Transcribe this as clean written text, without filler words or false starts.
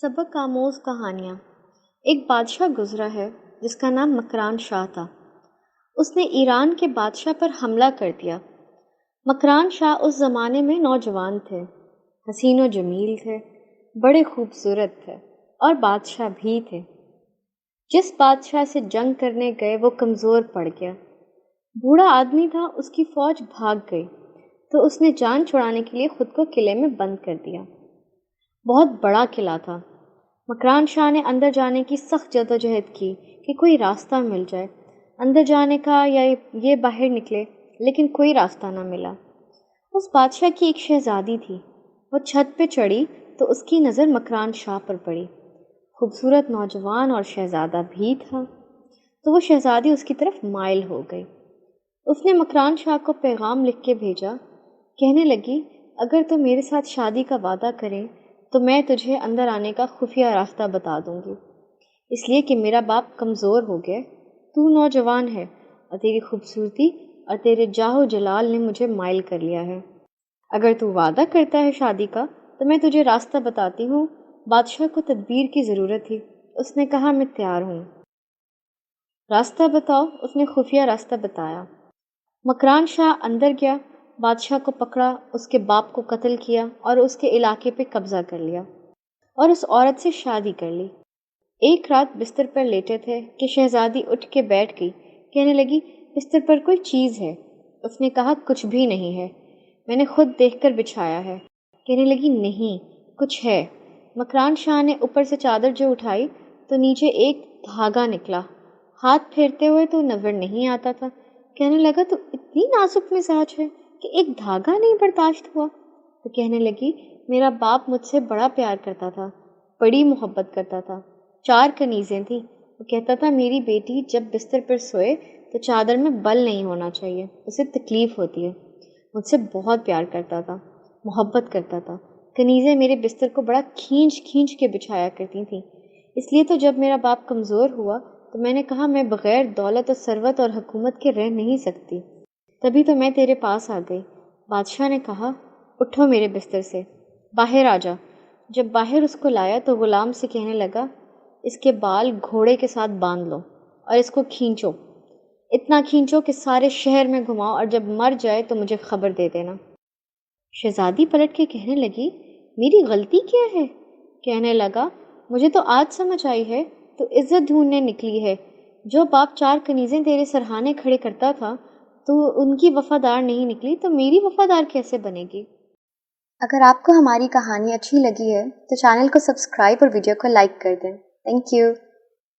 सबक आमोज़ कहानियाँ। एक बादशाह गुज़रा है जिसका नाम मकरान शाह था। उसने ईरान के बादशाह पर हमला कर दिया। मकरान शाह उस ज़माने में नौजवान थे, हसीन व जमील थे, बड़े खूबसूरत थे और बादशाह भी थे। जिस बादशाह से जंग करने गए वो कमज़ोर पड़ गया। बूढ़ा आदमी था, उसकी फ़ौज भाग गई तो उसने जान छुड़ाने के लिए ख़ुद को किले में बंद कर दिया। बहुत बड़ा किला था। मकरान शाह ने अंदर जाने की सख्त जदोजहद की कि कोई रास्ता मिल जाए अंदर जाने का या ये बाहर निकले, लेकिन कोई रास्ता ना मिला। उस बादशाह की एक शहज़ादी थी। वो छत पे चढ़ी तो उसकी नज़र मकरान शाह पर पड़ी। खूबसूरत नौजवान और शहज़ादा भी था, तो वो शहज़ादी उसकी तरफ माइल हो गई। उसने मकरान शाह को पैगाम लिख के भेजा। कहने लगी, अगर तो मेरे साथ शादी का वादा करें तो मैं तुझे अंदर आने का खुफिया रास्ता बता दूंगी, इसलिए कि मेरा बाप कमज़ोर हो गया, तू नौजवान है और तेरी खूबसूरती और तेरे जाहो जलाल ने मुझे माइल कर लिया है। अगर तू वादा करता है शादी का तो मैं तुझे रास्ता बताती हूँ। बादशाह को तदबीर की ज़रूरत थी। उसने कहा, मैं तैयार हूँ। रास्ता बताओ। उसने खुफिया रास्ता बताया। मकरान शाह अंदर गया, बादशाह को पकड़ा, उसके बाप को कत्ल किया और उसके इलाके पे कब्ज़ा कर लिया और उस औरत से शादी कर ली। एक रात बिस्तर पर लेटे थे कि शहज़ादी उठ के बैठ गई। कहने लगी, बिस्तर पर कोई चीज़ है? उसने कहा, कुछ भी नहीं है, मैंने खुद देखकर बिछाया है। कहने लगी, नहीं, कुछ है। मकरान शाह ने ऊपर से चादर जो उठाई तो नीचे एक धागा निकला। हाथ फेरते हुए तो नज़र नहीं आता था। कहने लगा, तो इतनी नाजुक मिजाज है कि एक धागा नहीं बर्दाश्त हुआ। तो कहने लगी, मेरा बाप मुझसे बड़ा प्यार करता था, बड़ी मोहब्बत करता था। 4 कनीज़ें थीं। वो कहता था, मेरी बेटी जब बिस्तर पर सोए तो चादर में बल नहीं होना चाहिए, उसे तकलीफ़ होती है। मुझसे बहुत प्यार करता था, मोहब्बत करता था। कनीज़ें मेरे बिस्तर को बड़ा खींच खींच के बिछाया करती थीं। इसलिए तो जब मेरा बाप कमज़ोर हुआ तो मैंने कहा, मैं बग़ैर दौलत और सरवत और हुकूमत के रह नहीं सकती। तभी तो मैं तेरे पास आ गई। बादशाह ने कहा, उठो मेरे बिस्तर से, बाहर आ जा। जब बाहर उसको लाया तो ग़ुलाम से कहने लगा, इसके बाल घोड़े के साथ बांध लो और इसको खींचो, इतना खींचो कि सारे शहर में घुमाओ और जब मर जाए तो मुझे खबर दे देना। शहज़ादी पलट के कहने लगी, मेरी गलती क्या है? कहने लगा, मुझे तो आज समझ आई है, तो इज़्ज़त ढूंढने निकली है। जो बाप 4 कनीज़ें तेरे सरहाने खड़े करता था तो उनकी वफ़ादार नहीं निकली, तो मेरी वफ़ादार कैसे बनेगी? अगर आपको हमारी कहानी अच्छी लगी है तो चैनल को सब्सक्राइब और वीडियो को लाइक कर दें। Thank you.